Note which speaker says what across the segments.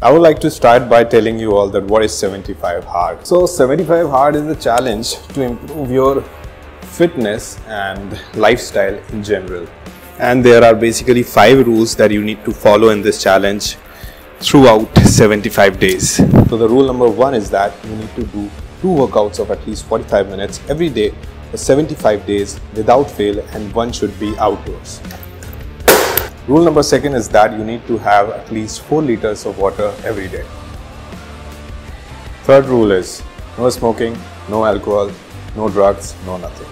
Speaker 1: I would like to start by telling you all that what is 75 hard. So 75 hard is a challenge to improve your fitness and lifestyle in general. And there are basically 5 rules that you need to follow in this challenge throughout 75 days. So the rule number 1 is that you need to do 2 workouts of at least 45 minutes every day for 75 days without fail, and one should be outdoors. Rule number 2 is that you need to have at least 4 liters of water every day. Third rule is no smoking, no alcohol, no drugs, no nothing.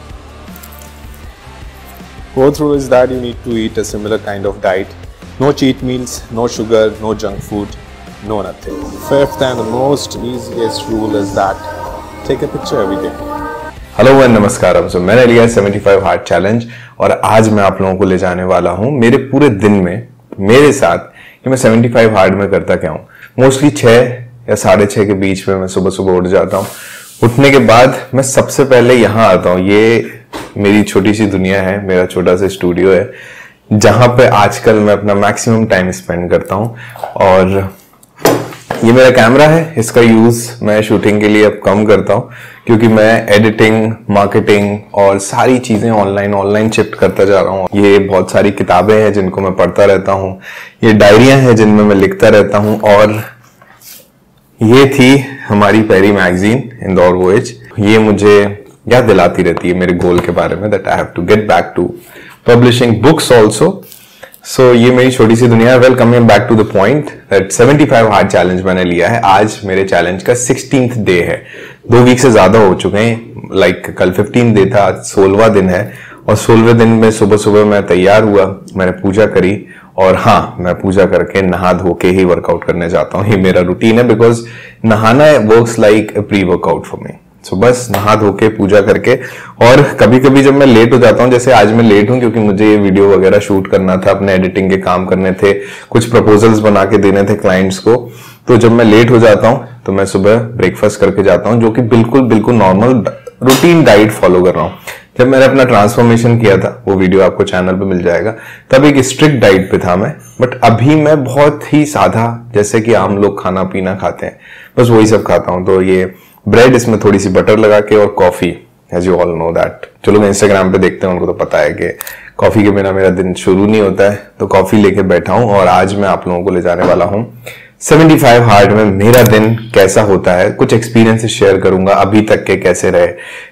Speaker 1: Fourth rule is that you need to eat a similar kind of diet. No cheat meals, no sugar, no junk food, no nothing. Fifth and the most easiest rule is that take a picture every day.
Speaker 2: Hello and नमस्कारम। सो मैंने लिया 75 hard challenge और आज मैं आप लोगों को ले जाने वाला हूं मेरे पूरे दिन में मेरे साथ कि मैं 75 हार्ड में करता क्या हूं। मोस्टली 6 या 6:30 के बीच में मैं सुबह सुबह उठ जाता हूं। उठने के बाद मैं सबसे पहले यहाँ आता हूँ। ये मेरी छोटी सी दुनिया है, मेरा छोटा सा स्टूडियो है जहां पे आजकल मैं अपना मैक्सिमम टाइम स्पेंड करता हूँ। और ये मेरा कैमरा है, इसका यूज मैं शूटिंग के लिए अब कम करता हूँ क्योंकि मैं एडिटिंग, मार्केटिंग और सारी चीजें ऑनलाइन शिफ्ट करता जा रहा हूँ। ये बहुत सारी किताबें हैं जिनको मैं पढ़ता रहता हूँ, ये डायरियां हैं जिनमें मैं लिखता रहता हूँ। और ये थी हमारी पहली मैगजीन इंदौर वॉयज। ये मुझे याद दिलाती रहती है मेरे गोल के बारे में, that I have to get back to publishing books also. So ये मेरी छोटी सी दुनिया है। Well coming back to the point that 75 hard challenge मैंने लिया है। आज मेरे चैलेंज का 16th डे है। 2 वीक से ज्यादा हो चुके हैं। लाइक कल 15 डे था, आज 16वां दिन है। और 16वें दिन में सुबह सुबह मैं तैयार हुआ, मैंने पूजा करी और हाँ, मैं पूजा करके नहा धो के ही वर्कआउट करने जाता हूँ। ये मेरा रूटीन है बिकॉज नहाना works like a pre workout for me. So बस नहा धो के पूजा करके, और कभी कभी जब मैं लेट हो जाता हूँ, जैसे आज मैं लेट हूँ क्योंकि मुझे ये वीडियो वगैरह शूट करना था, अपने एडिटिंग के काम करने थे, कुछ प्रपोजल्स बना के देने थे क्लाइंट्स को। तो जब मैं लेट हो जाता हूँ तो मैं सुबह ब्रेकफास्ट करके जाता हूँ, जो कि बिल्कुल नॉर्मल रूटीन डाइट फॉलो कर रहा हूँ। जब मैंने अपना ट्रांसफॉर्मेशन किया था, वो वीडियो आपको चैनल पे मिल जाएगा, तब एक स्ट्रिक्ट डाइट पे था मैं। बट अभी मैं बहुत ही सादा, जैसे कि आम लोग खाना पीना खाते हैं, बस वही सब खाता हूँ। तो ये ब्रेड, इसमें थोड़ी सी बटर लगा के, और coffee, as you all know that. जो लोग इंस्टाग्राम पे देखते हैं उनको तो पता है कि कॉफी के बिना मेरा दिन शुरू नहीं होता है। तो कॉफी लेके बैठा हूं और आज मैं आप लोगों को ले जाने वाला हूं 75 हार्ड में मेरा दिन कैसा होता है। कुछ एक्सपीरियंसेस शेयर करूंगा, अभी तक के कैसे रहे,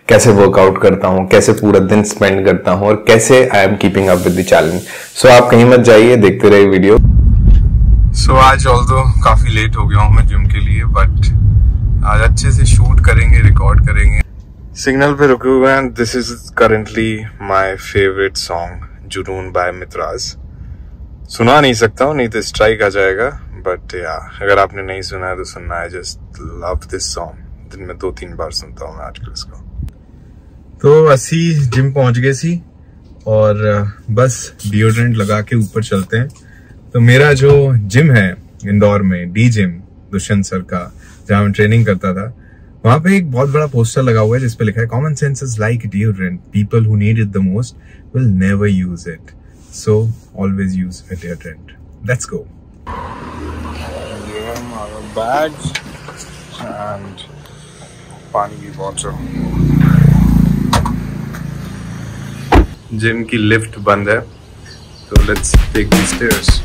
Speaker 2: कैसे वर्कआउट करता हूं, कैसे पूरा दिन स्पेंड करता हूं और कैसे I am keeping up with the challenge. So आप कहीं मत जाइए, देखते रहिए वीडियो। सो आज ऑल्दो काफी लेट हो गया हूं मैं जिम के लिए, बट आज अच्छे से शूट करेंगे, रिकॉर्ड करेंगे। सिग्नल पे रुके हुए हैं। This is currently my favourite song, जुनून बाय मित्राज। सुना नहीं सकता हूँ, नहीं तो स्ट्राइक आ जाएगा, बट या अगर आपने नहीं सुना है तो सुनना है। Just love this song. दिन में 2-3 बार सुनता हूँ मैं आजकल इसको। तो असी जिम पहुंच गए सी और बस डिओड्रेंट लगा के ऊपर चलते हैं। तो मेरा जो जिम है इंदौर में, डी जिम दुष्यंत सर का, जहां मैं ट्रेनिंग करता था, वहां पे एक बहुत बड़ा पोस्टर लगा हुआ है जिसपे लिखा है common sense is like deodorant, people who need it the most will never use it, so always use a deodorant. Let's go. ये है हमारा बैग एंड पानी की बॉटल। जिम की लिफ्ट बंद है, तो लेट्स टेक द स्टेयर्स।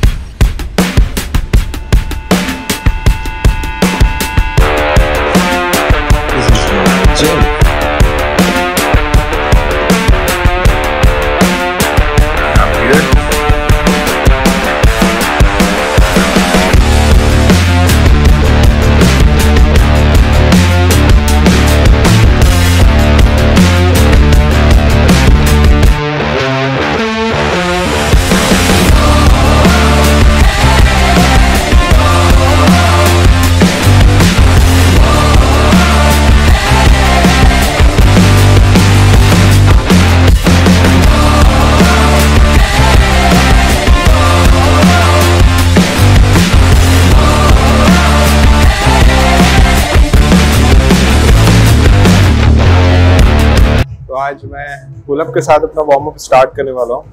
Speaker 1: आज मैं पुल अप के साथ अपना वार्म अप स्टार्ट करने वाला हूँ।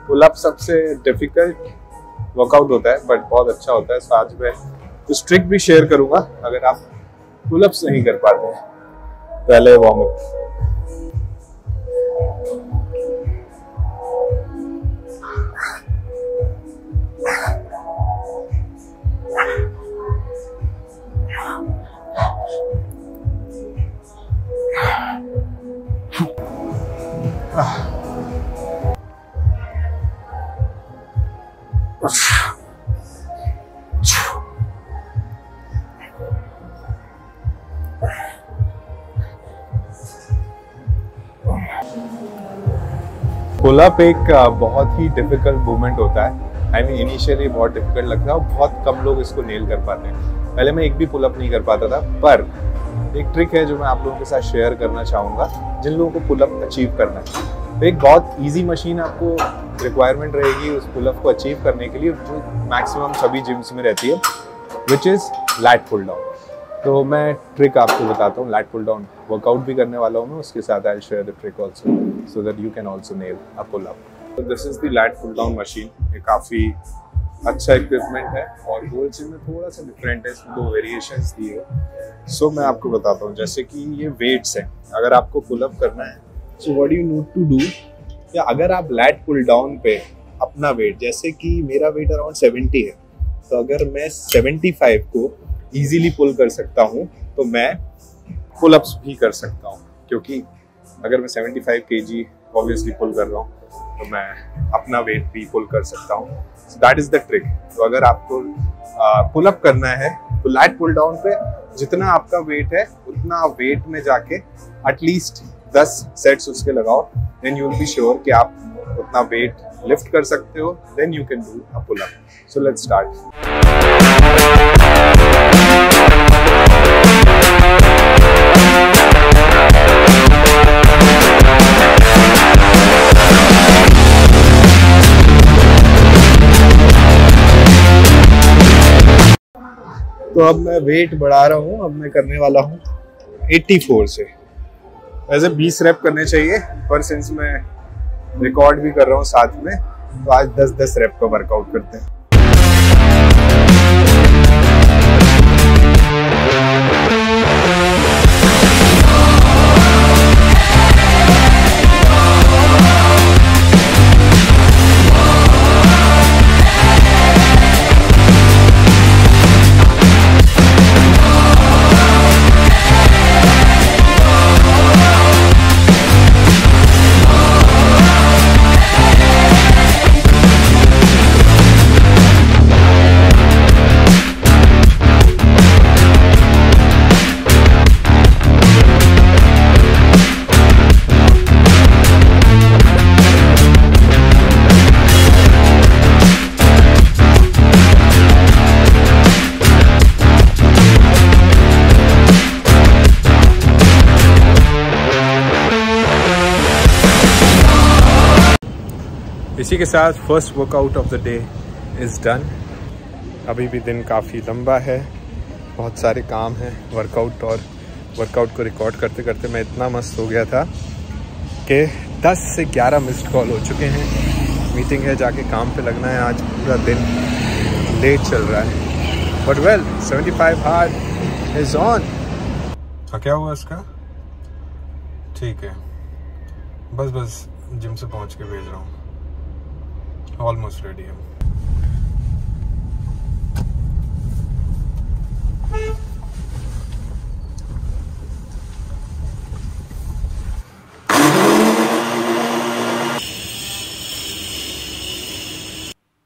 Speaker 1: पुल अप सबसे डिफिकल्ट वर्कआउट होता है बट बहुत अच्छा होता है। सो आज मैं कुछ ट्रिक भी शेयर करूंगा अगर आप पुलअप्स नहीं कर पाते हैं। पहले वार्म अप। पुलअप एक बहुत ही डिफिकल्ट मूवमेंट होता है। आई मीन इनिशियली बहुत डिफिकल्ट लगता है और बहुत कम लोग इसको नेल कर पाते हैं। पहले मैं एक भी पुलअप नहीं कर पाता था, पर एक ट्रिक है जो मैं आप लोगों के साथ शेयर करना चाहूँगा जिन लोगों को पुलअप अचीव करना है। तो एक बहुत ईजी मशीन आपको रिक्वायरमेंट रहेगी उस पुलअप को अचीव करने के लिए, जो मैक्सिमम सभी जिम्स में रहती है, which is lat pull down. तो मैं ट्रिक आपको बताता हूँ। लैट पुल डाउन वर्कआउट भी करने वाला हूँ मैं, उसके साथ I share the trick also so that you can also nail a pull up. तो this is the lat pull down machine. ये काफ़ी अच्छा इक्विपमेंट है और गोल जिम में थोड़ा सा डिफरेंट है, इसमें 2 वेरिएशंस दिए। सो मैं आपको बताता हूँ, जैसे कि ये वेट्स हैं। अगर आपको पुल अप करना है so what you need to do, या अगर आप लैट पुल डाउन पे अपना वेट, जैसे कि मेरा वेट अराउंड 70 है, तो अगर मैं 75 को इजीली पुल कर सकता हूँ तो मैं पुलअप्स भी कर सकता हूँ, क्योंकि अगर मैं 75 kg ऑब्वियसली पुल कर रहा हूँ तो मैं अपना वेट भी पुल कर सकता हूँ। So that is the trick. तो अगर आपको पुलअप करना है तो लैट पुल डाउन पे जितना आपका वेट है उतना वेट में जाके एटलीस्ट 10 सेट्स उसके लगाओ, then you will be sure कि आप उतना वेट लिफ्ट कर सकते हो, then you can do a pullup. So let's start. तो अब मैं वेट बढ़ा रहा हूँ। अब मैं करने वाला हूँ 84 से। वैसे 20 रेप करने चाहिए, पर सिंस मैं रिकॉर्ड भी कर रहा हूँ साथ में, तो आज 10-10 रेप का वर्कआउट करते हैं। इसी के साथ first workout of the day is done. अभी भी दिन काफ़ी लंबा है, बहुत सारे काम हैं। वर्कआउट को रिकॉर्ड करते करते मैं इतना मस्त हो गया था कि 10 से 11 मिस्ड कॉल हो चुके हैं। मीटिंग है, जाके काम पे लगना है। आज पूरा दिन लेट चल रहा है, but well 75 hard is on. क्या हुआ इसका? ठीक है, बस जिम से पहुंच के भेज रहा हूँ। ऑलमोस्ट रेडी है।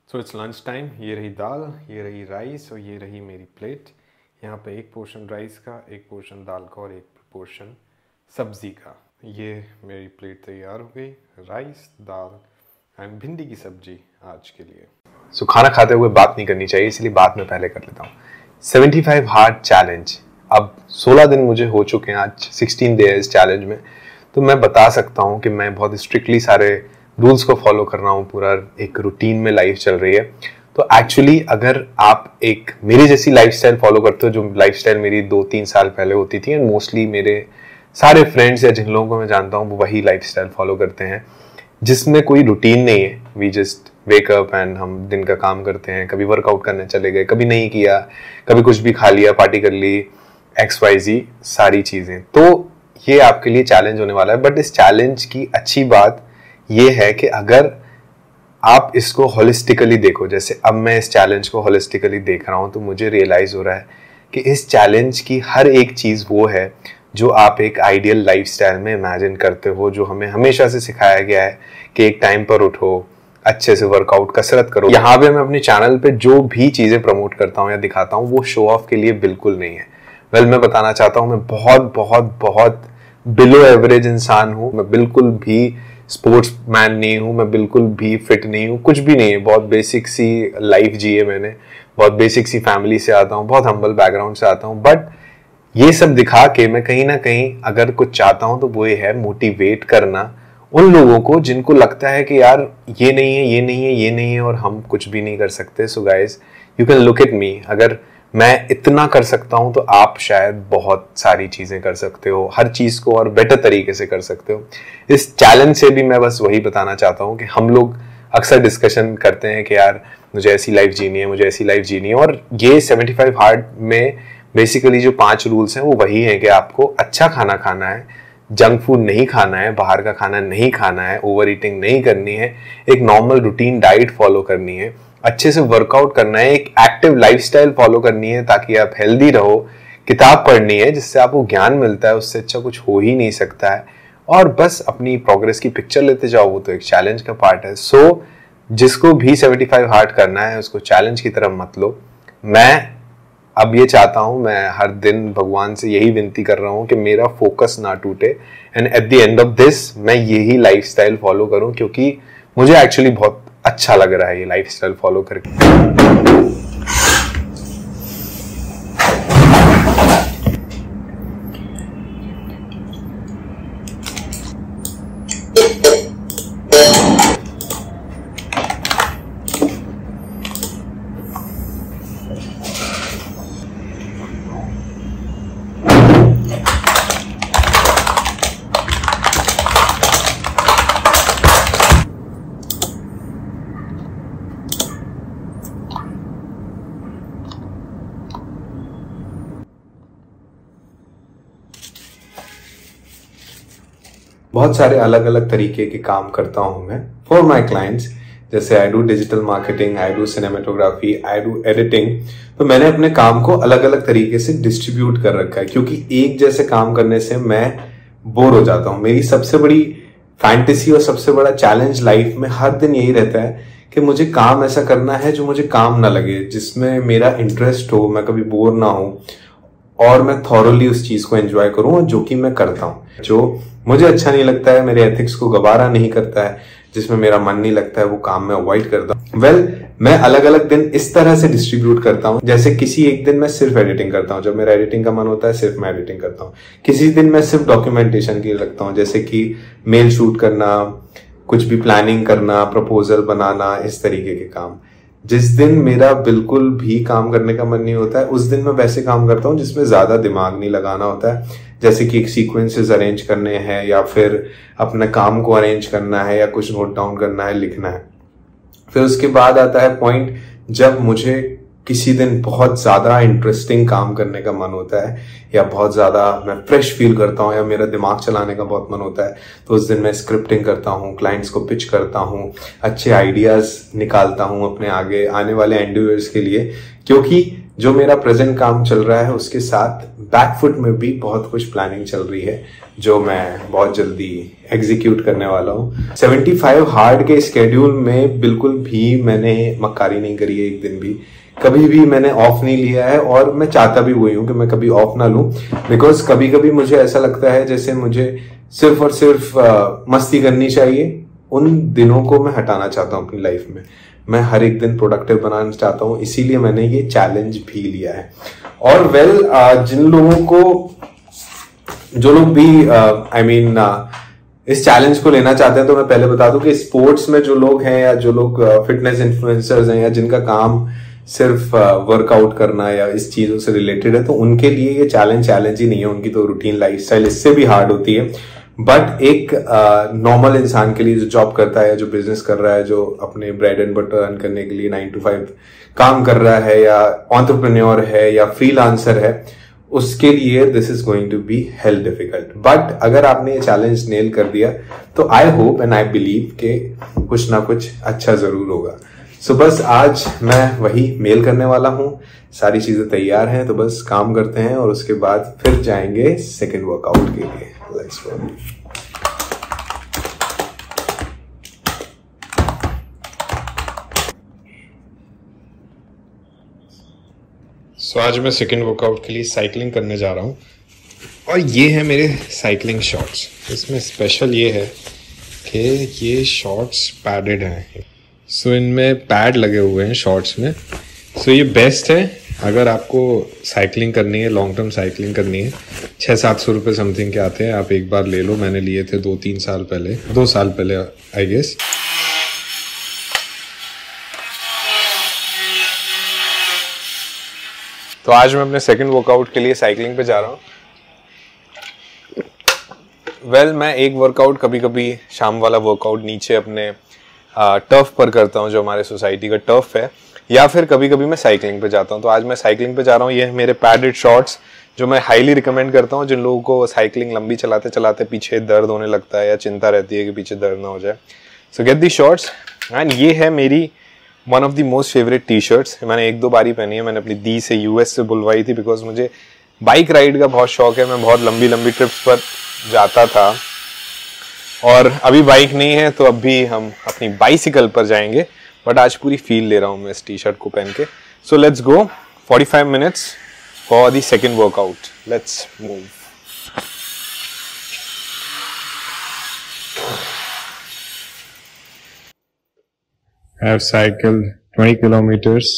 Speaker 1: So it's lunch time. ये रही दाल, ये रही राइस और ये रही मेरी प्लेट। यहाँ पे एक पोर्शन राइस का, एक पोर्शन दाल का और एक पोर्शन सब्जी का। ये मेरी प्लेट तैयार हो गई। राइस, दाल एंड भिंडी की सब्जी आज के लिए।
Speaker 2: सो खाना खाते हुए बात नहीं करनी चाहिए, इसलिए बात मैं पहले कर लेता हूँ। 75 हार्ड चैलेंज, अब 16 दिन मुझे हो चुके हैं आज 16 डेज चैलेंज में। तो मैं बता सकता हूँ कि मैं बहुत स्ट्रिक्टली सारे रूल्स को फॉलो कर रहा हूँ। पूरा एक रूटीन में लाइफ चल रही है। तो एक्चुअली अगर आप एक मेरी जैसी लाइफस्टाइल फॉलो करते हो, जो लाइफस्टाइल मेरी 2-3 साल पहले होती थी, एंड मोस्टली मेरे सारे फ्रेंड्स या जिन लोगों को मैं जानता हूँ वो वही लाइफस्टाइल फॉलो करते हैं, जिसमें कोई रूटीन नहीं है। वी जस्ट वेकअप एंड हम दिन का काम करते हैं, कभी वर्कआउट करने चले गए, कभी नहीं किया, कभी कुछ भी खा लिया, पार्टी कर ली, XYZ सारी चीज़ें। तो ये आपके लिए चैलेंज होने वाला है। बट इस चैलेंज की अच्छी बात ये है कि अगर आप इसको होलिस्टिकली देखो, जैसे अब मैं इस चैलेंज को होलिस्टिकली देख रहा हूँ, तो मुझे रियलाइज हो रहा है कि इस चैलेंज की हर एक चीज़ वो है जो आप एक आइडियल लाइफस्टाइल में इमेजिन करते हो, जो हमें हमेशा से सिखाया गया है कि एक टाइम पर उठो, अच्छे से वर्कआउट, कसरत करो। यहाँ पे मैं अपने चैनल पे जो भी चीज़ें प्रमोट करता हूँ या दिखाता हूँ वो शो ऑफ के लिए बिल्कुल नहीं है। मैं बताना चाहता हूँ मैं बहुत बहुत बहुत बिलो एवरेज इंसान हूँ। मैं बिल्कुल भी स्पोर्ट्स मैन नहीं हूँ, मैं बिल्कुल भी फिट नहीं हूँ, कुछ भी नहीं है। बहुत बेसिक सी लाइफ जी है मैंने, बहुत बेसिक सी फैमिली से आता हूँ, बहुत हम्बल बैकग्राउंड से आता हूँ। बट ये सब दिखा के मैं कहीं ना कहीं अगर कुछ चाहता हूँ तो वो ये है मोटिवेट करना उन लोगों को जिनको लगता है कि यार ये नहीं है, ये नहीं है, ये नहीं है और हम कुछ भी नहीं कर सकते। So guys, you can look at me. अगर मैं इतना कर सकता हूं तो आप शायद बहुत सारी चीजें कर सकते हो, हर चीज को और बेटर तरीके से कर सकते हो। इस चैलेंज से भी मैं बस वही बताना चाहता हूं कि हम लोग अक्सर डिस्कशन करते हैं कि यार मुझे ऐसी लाइफ जीनी है, मुझे ऐसी लाइफ जीनी है। और ये 75 हार्ड में बेसिकली जो 5 रूल्स हैं वो वही है कि आपको अच्छा खाना खाना है, जंक फूड नहीं खाना है, बाहर का खाना नहीं खाना है, ओवर ईटिंग नहीं करनी है, एक नॉर्मल रूटीन डाइट फॉलो करनी है, अच्छे से वर्कआउट करना है, एक एक्टिव लाइफस्टाइल फॉलो करनी है ताकि आप हेल्दी रहो, किताब पढ़नी है जिससे आपको ज्ञान मिलता है, उससे अच्छा कुछ हो ही नहीं सकता है, और बस अपनी प्रोग्रेस की पिक्चर लेते जाओ। वो तो एक चैलेंज का पार्ट है। सो जिसको भी 75 हार्ड करना है उसको चैलेंज की तरफ मत लो। मैं अब ये चाहता हूं, मैं हर दिन भगवान से यही विनती कर रहा हूं कि मेरा फोकस ना टूटे and at the end of this मैं यही लाइफस्टाइल फॉलो करूं, क्योंकि मुझे एक्चुअली बहुत अच्छा लग रहा है ये लाइफस्टाइल फॉलो करके। बहुत सारे अलग अलग तरीके के काम करता हूं मैं फॉर माई क्लाइंट्स। जैसे I do digital marketing, I do cinematography, I do editing. तो मैंने अपने काम को अलग अलग तरीके से डिस्ट्रीब्यूट कर रखा है, क्योंकि एक जैसे काम करने से मैं बोर हो जाता हूं। मेरी सबसे बड़ी फैंटेसी और सबसे बड़ा चैलेंज लाइफ में हर दिन यही रहता है कि मुझे काम ऐसा करना है जो मुझे काम ना लगे, जिसमें मेरा इंटरेस्ट हो, मैं कभी बोर ना हो और मैं थॉरली उस चीज को एंजॉय करूं, और जो कि मैं करता हूं। जो मुझे अच्छा नहीं लगता है, मेरे एथिक्स को गवारा नहीं करता है, जिसमें मेरा मन नहीं लगता है, वो काम मैं अवॉइड करता हूं। मैं अलग अलग दिन इस तरह से डिस्ट्रीब्यूट करता हूं। जैसे किसी एक दिन मैं सिर्फ एडिटिंग करता हूं, जब मेरा एडिटिंग का मन होता है सिर्फ मैं एडिटिंग करता हूं। किसी दिन मैं सिर्फ डॉक्यूमेंटेशन के लिए रखता हूं, जैसे कि मेल शूट करना, कुछ भी प्लानिंग करना, प्रपोजल बनाना, इस तरीके के काम। जिस दिन मेरा बिल्कुल भी काम करने का मन नहीं होता है, उस दिन मैं वैसे काम करता हूं जिसमें ज्यादा दिमाग नहीं लगाना होता है, जैसे कि एक सीक्वेंसेस अरेंज करने हैं, या फिर अपने काम को अरेंज करना है, या कुछ नोट डाउन करना है, लिखना है। फिर उसके बाद आता है पॉइंट जब मुझे किसी दिन बहुत ज्यादा इंटरेस्टिंग काम करने का मन होता है, या बहुत ज्यादा मैं फ्रेश फील करता हूँ, या मेरा दिमाग चलाने का बहुत मन होता है, तो उस दिन मैं स्क्रिप्टिंग करता हूँ, क्लाइंट्स को पिच करता हूँ, अच्छे आइडियाज निकालता हूँ अपने आगे आने वाले एंड्यूअर्स के लिए। क्योंकि जो मेरा प्रेजेंट काम चल रहा है उसके साथ बैकफुट में भी बहुत कुछ प्लानिंग चल रही है, जो मैं बहुत जल्दी एग्जीक्यूट करने वाला हूँ। 75 हार्ड के स्केड्यूल में बिल्कुल भी मैंने मक्कारी नहीं करी है, एक दिन भी कभी भी मैंने ऑफ नहीं लिया है, और मैं चाहता भी वही हूं कि मैं कभी ऑफ ना लूं। बिकॉज कभी कभी मुझे ऐसा लगता है जैसे मुझे सिर्फ और सिर्फ मस्ती करनी चाहिए। उन दिनों को मैं हटाना चाहता हूं अपनी लाइफ में। मैं हर एक दिन प्रोडक्टिव बनाना चाहता हूं, इसीलिए मैंने ये चैलेंज भी लिया है। और जिन लोगों को, जो लोग भी इस चैलेंज को लेना चाहते हैं, तो मैं पहले बता दूं कि स्पोर्ट्स में जो लोग हैं, या जो लोग फिटनेस इन्फ्लुएंसर्स हैं, या जिनका काम सिर्फ वर्कआउट करना या इस चीजों से रिलेटेड है, तो उनके लिए ये चैलेंज ही नहीं है। उनकी तो रूटीन लाइफस्टाइल इससे भी हार्ड होती है। बट एक नॉर्मल इंसान के लिए जो जॉब करता है, जो बिजनेस कर रहा है, जो अपने ब्रेड एंड बटर अर्न करने के लिए 9 to 5 काम कर रहा है, या एंटरप्रेन्योर है, या फ्रीलांसर है, उसके लिए this is going to be hell difficult. But अगर आपने ये चैलेंज नेल कर दिया तो I hope and I believe कि कुछ ना कुछ अच्छा जरूर होगा. सो बस आज मैं वही मेल करने वाला हूं. सारी चीजें तैयार हैं, तो बस काम करते हैं और उसके बाद फिर जाएंगे सेकेंड वर्कआउट के लिए. Let's go.
Speaker 1: सो आज मैं सेकेंड वर्कआउट के लिए साइकिलिंग करने जा रहा हूँ और ये है मेरे साइकिलिंग शॉर्ट्स. इसमें स्पेशल ये है कि ये शॉर्ट्स पैडेड हैं. सो इनमें पैड लगे हुए हैं शॉर्ट्स में. सो ये बेस्ट है अगर आपको साइकिलिंग करनी है, लॉन्ग टर्म साइकिलिंग करनी है. 600-700 रुपये समथिंग के आते हैं. आप एक बार ले लो. मैंने लिए थे 2 साल पहले आई गेस. तो आज मैं अपने सेकंड वर्कआउट के लिए साइकिलिंग पे जा रहा हूँ. मैं एक वर्कआउट कभी कभी शाम वाला वर्कआउट नीचे अपने टर्फ पर करता हूँ, जो हमारे सोसाइटी का टर्फ है, या फिर कभी कभी मैं साइकिलिंग पे जाता हूँ. तो आज मैं साइकिलिंग पे जा रहा हूँ. ये है मेरे पैडेड शॉर्ट्स जो मैं हाईली रिकमेंड करता हूँ जिन लोगों को साइकिलिंग लंबी चलाते चलाते पीछे दर्द होने लगता है या चिंता रहती है कि पीछे दर्द ना हो जाए. सो गेट दी शॉर्ट्स. एंड ये है मेरी one of the most favourite T shirts. मैंने 1-2 बार ही पहनी है. मैंने अपनी दी से US से बुलवाई थी बिकॉज मुझे बाइक राइड का बहुत शौक है. मैं बहुत लंबी लंबी ट्रिप्स पर जाता था और अभी बाइक नहीं है, तो अभी हम अपनी बाइसिकल पर जाएंगे. बट आज पूरी फील ले रहा हूँ मैं इस टी शर्ट को पहन के. So let's go. 45 minutes for the second workout. Let's move. I have cycled 20 kilometers.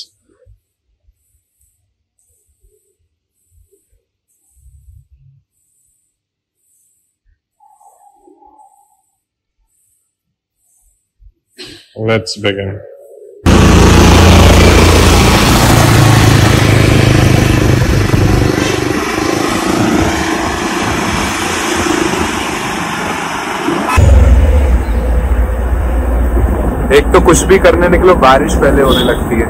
Speaker 1: Let's begin.
Speaker 2: एक तो कुछ भी करने निकलो बारिश पहले होने लगती है.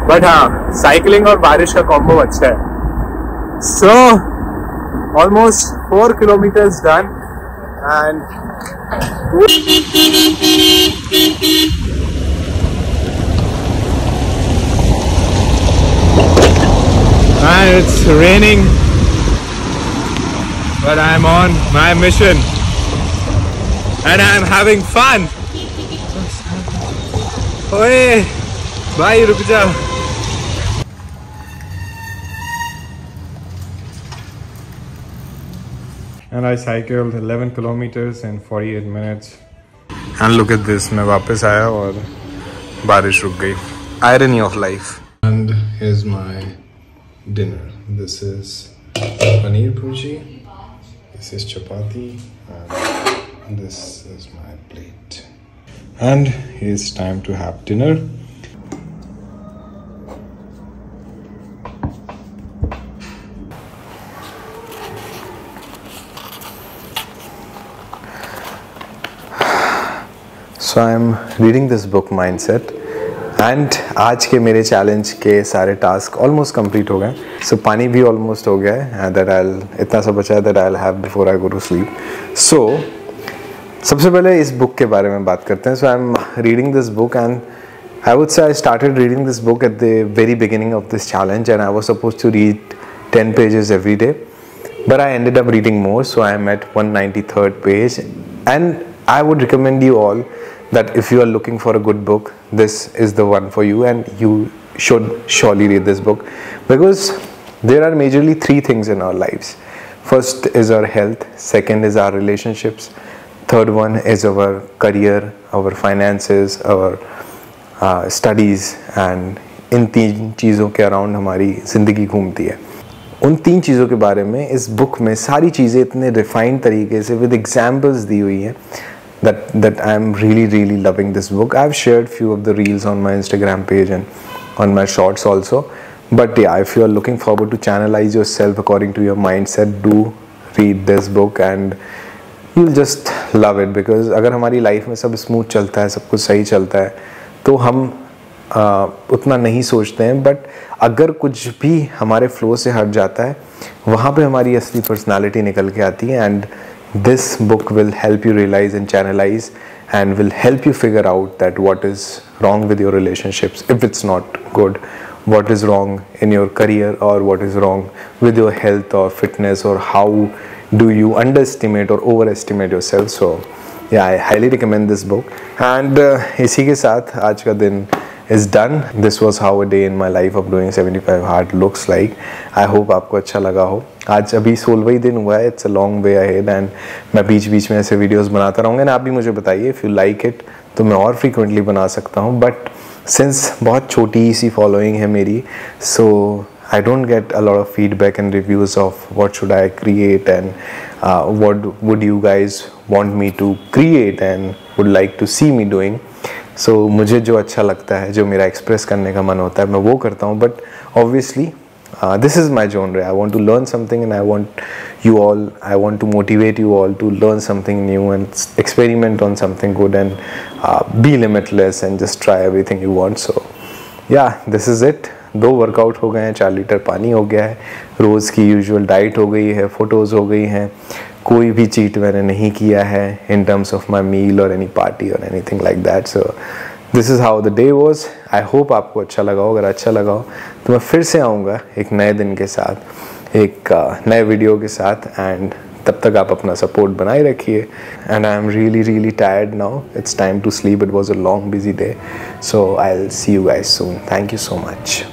Speaker 2: बट हाँ, साइकिलिंग और बारिश का कॉम्बो अच्छा है. So almost 4 kilometers done and
Speaker 1: It's raining, but I'm on my mission and I'm having fun. ओए भाई रुक जा. And I cycled 11 kilometers in 48 minutes. And look at this, मैं वापस आया और बारिश रुक गई. Irony of life. And here's my dinner. This is paneer bhurji. This is chapati. And this is my plate. And it's time to have dinner. So I'm reading this book Mindset and आज के मेरे challenge के सारे task almost complete हो गए. सो पानी भी almost हो गया है. दैट आई इतना सा बचा है that I have before I go to sleep. So सबसे पहले इस बुक के बारे में बात करते हैं. So I am reading this book and I would say I started reading this book at the very beginning of this challenge and I was supposed to read 10 pages every day, but I ended up reading more. So I am at 193rd page and I would recommend you all that if you are looking for a good book, this is the one for you and you should surely read this book because there are majorly 3 things in our lives. First is our health, second is our relationships, third one is our career, our finances, our studies, and इन 3 चीज़ों के around हमारी ज़िंदगी घूमती है. उन 3 चीज़ों के बारे में इस बुक में सारी चीज़ें इतने रिफाइंड तरीके से विद एग्जाम्पल्स दी हुई हैं that I am really loving this book. I've shared few of the reels on my Instagram page and on my shorts also. But yeah, if you are looking forward to channelize yourself according to your mindset, do read this book and
Speaker 2: you just love it, because अगर हमारी life में सब smooth चलता है, सब कुछ सही चलता है, तो हम उतना नहीं सोचते हैं, बट अगर कुछ भी हमारे फ्लो से हट जाता है, वहाँ पे हमारी असली पर्सनालिटी निकल के आती है. And this book will help you realise and channelise and will help you figure out that what is wrong with your relationships if it's not good, what is wrong in your career, or what is wrong with your health or fitness, or how do you underestimate or overestimate yourself. So yeah, I highly recommend this book. And इसी के साथ आज का दिन is done. This was how a day in my life of doing 75 hard looks like. I hope आपको अच्छा लगा हो. आज अभी 16वां दिन हुआ है. It's a long way ahead and मैं बीच बीच में ऐसे वीडियोस बनाता रहूँगा. आप भी मुझे बताइए if you like it, तो मैं और frequently बना सकता हूँ. But since बहुत छोटी सी following है मेरी, so I don't get a lot of feedback and reviews of what should I create and what would you guys want me to create and would like to see me doing. So मुझे जो अच्छा लगता है, जो मेरा express करने का मन होता है, मैं वो करता हूँ. But obviously this is my genre. I want to learn something and I want to motivate you all to learn something new and experiment on something good and be limitless and just try everything you want. So yeah this is it. 2 workout हो गए हैं, 4 litre पानी हो गया है, रोज़ की usual diet हो गई है, फ़ोटोज़ हो गई हैं, कोई भी चीट मैंने नहीं किया है इन टर्म्स ऑफ माई मील और एनी पार्टी और anything like that. So this is how the day was. I hope आपको अच्छा लगा हो. अगर अच्छा लगा हो तो मैं फिर से आऊँगा एक नए दिन के साथ, एक नए वीडियो के साथ. एंड तब तक आप अपना सपोर्ट बनाए रखिए. And I am really tired now. It's time to sleep. It was a long busy day. So I will see you guys soon. Thank you so much.